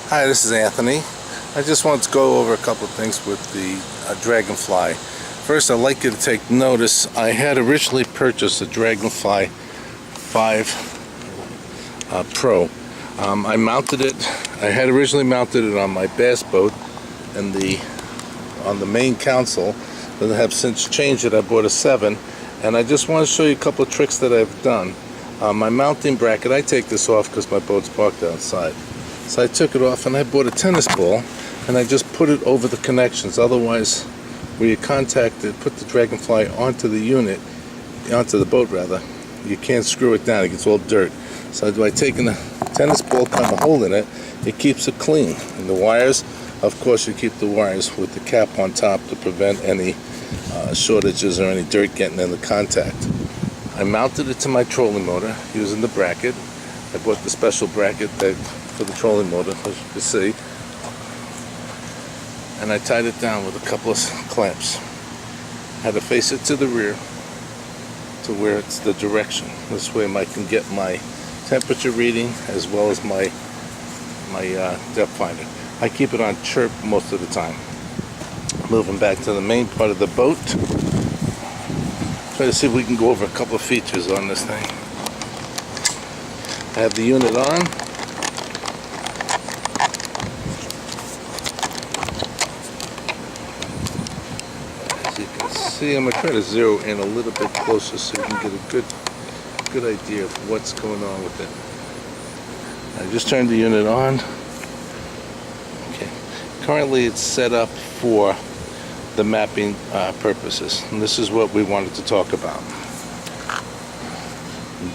Hi, this is Anthony. I just wanted to go over a couple of things with the Dragonfly. First, I'd like you to take notice. I had originally purchased a Dragonfly 5 Pro. I mounted it. I had originally mounted it on my bass boat and on the main console, but I have since changed it. I bought a 7, and I just want to show you a couple of tricks that I've done. My mounting bracket, I take this off because my boat's parked outside. So I took it off and I bought a tennis ball and I just put it over the connections. Otherwise, where you put the Dragonfly onto the unit, onto the boat rather, you can't screw it down, it gets all dirt. So by taking the tennis ball, kind of holding it, it keeps it clean. And the wires, of course, you keep the wires with the cap on top to prevent any shortages or any dirt getting in the contact. I mounted it to my trolling motor using the bracket. I bought the special bracket for the trolling motor, as you can see, and I tied it down with a couple of clamps. I had to face it to the rear to where it's the direction. This way I can get my temperature reading as well as my depth finder. I keep it on chirp most of the time. Moving back to the main part of the boat, try to see if we can go over a couple of features on this thing. I have the unit on. As you can see, I'm going to try to zero in a little bit closer so you can get a good idea of what's going on with it. I just turned the unit on. Okay. Currently it's set up for the mapping purposes, and this is what we wanted to talk about.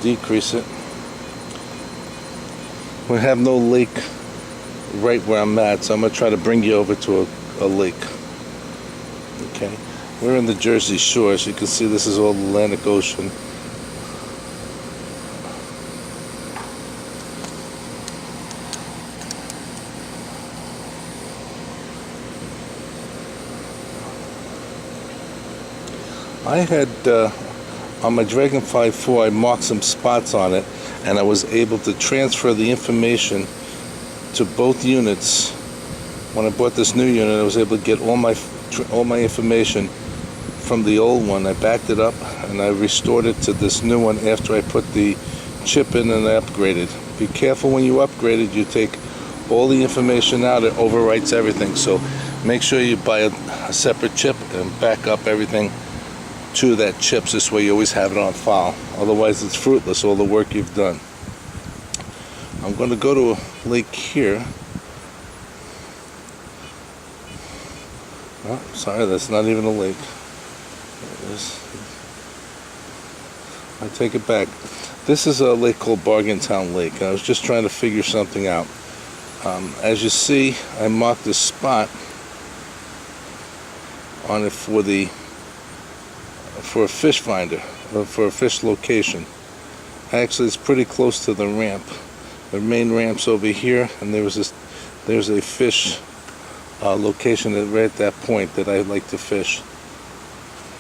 Decrease it. We have no lake right where I'm at, so I'm going to try to bring you over to a lake. Okay, we're in the Jersey Shore, as you can see. This is all the Atlantic Ocean. I had on my Dragonfly 4, I marked some spots on it, and I was able to transfer the information to both units. When I bought this new unit, I was able to get all my information from the old one. I backed it up and I restored it to this new one after I put the chip in and I upgraded. Be careful when you upgrade it, you take all the information out, it overwrites everything. So make sure you buy a separate chip and back up everything to that chip. This way you always have it on file. Otherwise it's fruitless, all the work you've done. I'm going to go to a lake here. Oh, sorry, that's not even a lake. There it is. I take it back. This is a lake called Bargaintown Lake, and I was just trying to figure something out. As you see, I marked a spot on it for a fish finder, for a fish location. Actually, it's pretty close to the ramp. The main ramp's over here, and there's a fish location right at that point that I like to fish.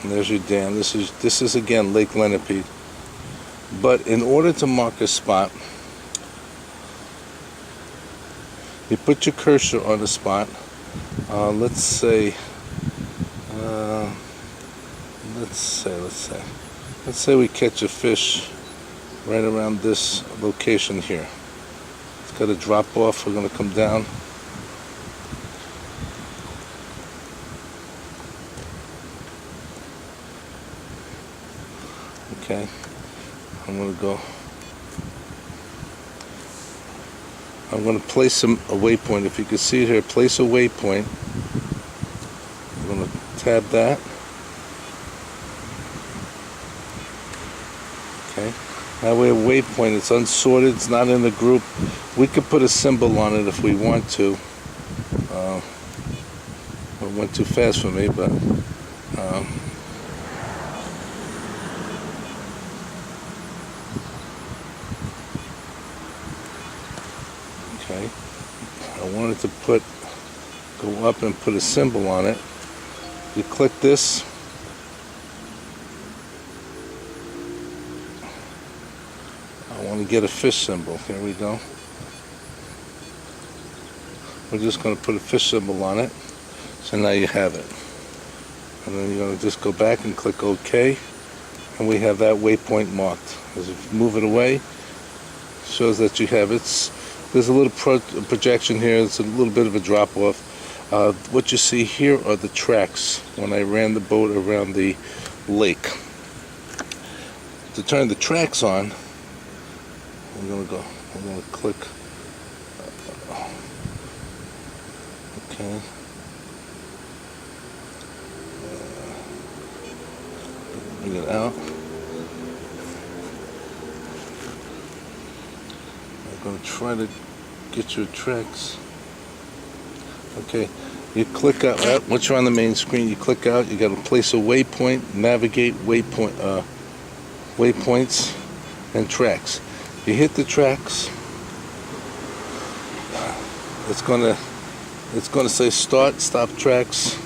And there's your dam. This is again Lake Lenape. But in order to mark a spot, you put your cursor on the spot. Let's say we catch a fish right around this location here. It's got to drop off. We're going to come down. Okay, I'm going to place a waypoint. If you can see it here, place a waypoint. I'm going to tab that. Okay, that way a waypoint, it's unsorted, it's not in a group. We could put a symbol on it if we want to. It went too fast for me, but okay. I wanted to go up and put a symbol on it. You click this. I want to get a fish symbol. Here we go. we're just going to put a fish symbol on it. So now you have it. And then you're going to just go back and click OK. And we have that waypoint marked. As you move it away, shows that you have it. There's a little projection here. It's a little bit of a drop off. What you see here are the tracks when I ran the boat around the lake. To turn the tracks on, I'm going to click. Okay. Bring it out. I'm going to try to get your tracks. Okay, you click out. Once you're on the main screen, you click out. You got to place a waypoint, navigate waypoints, and tracks. You hit the tracks. It's gonna say start, stop tracks.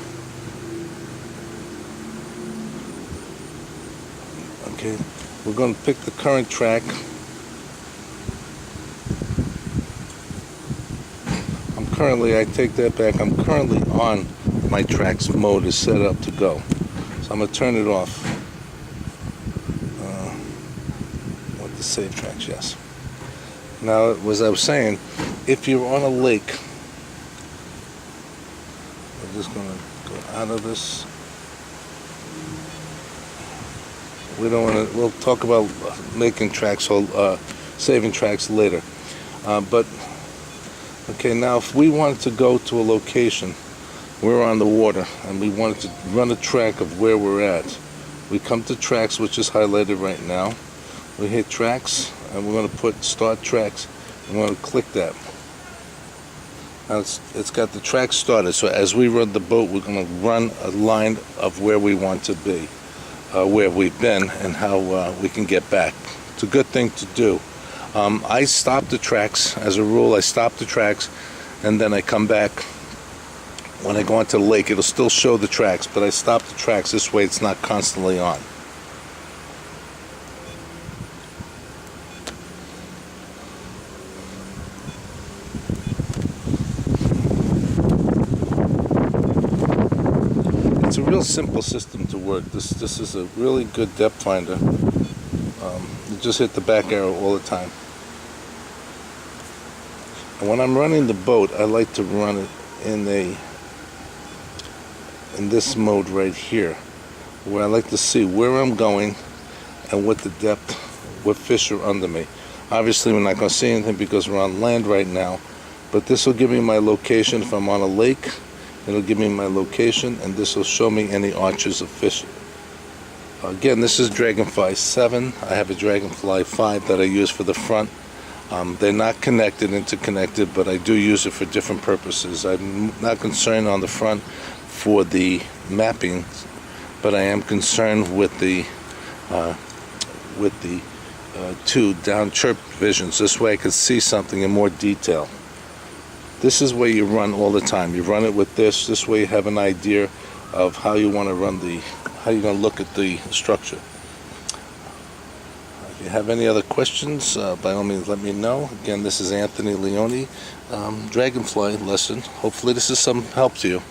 Okay, we're going to pick the current track. I take that back. I'm currently on my tracks mode is set up to go. So I'm going to turn it off. Want to save tracks, yes. Now, as I was saying, if you're on a lake, I'm just going to go out of this. We don't want to. We'll talk about making tracks, saving tracks later. Okay, now if we wanted to go to a location, we're on the water, and we wanted to run a track of where we're at. We come to tracks, which is highlighted right now. We hit tracks, and we're going to put start tracks. I'm going to click that. Now it's got the track started, so as we run the boat, we're going to run a line of where we want to be, where we've been, and how we can get back. It's a good thing to do. I stop the tracks. As a rule, I stop the tracks, and then I come back. When I go onto the lake, it'll still show the tracks, but I stop the tracks. This way it's not constantly on. It's a real simple system to work. This is a really good depth finder. You just hit the back arrow all the time. And when I'm running the boat, I like to run it in this mode right here, where I like to see where I'm going and what the depth, what fish are under me. Obviously, we're not going to see anything because we're on land right now, but this will give me my location. If I'm on a lake, it'll give me my location, and this will show me any arches of fish. Again, this is Dragonfly 7. I have a Dragonfly 5 that I use for the front. They're not interconnected, but I do use it for different purposes. I'm not concerned on the front for the mapping, but I am concerned with the two down chirp visions. This way I can see something in more detail. This is where you run all the time. You run it with this. This way you have an idea of how you want to run how you're going to look at the structure. If you have any other questions, by all means let me know. Again, this is Anthony Leone, Dragonfly lesson. Hopefully this is some help to you.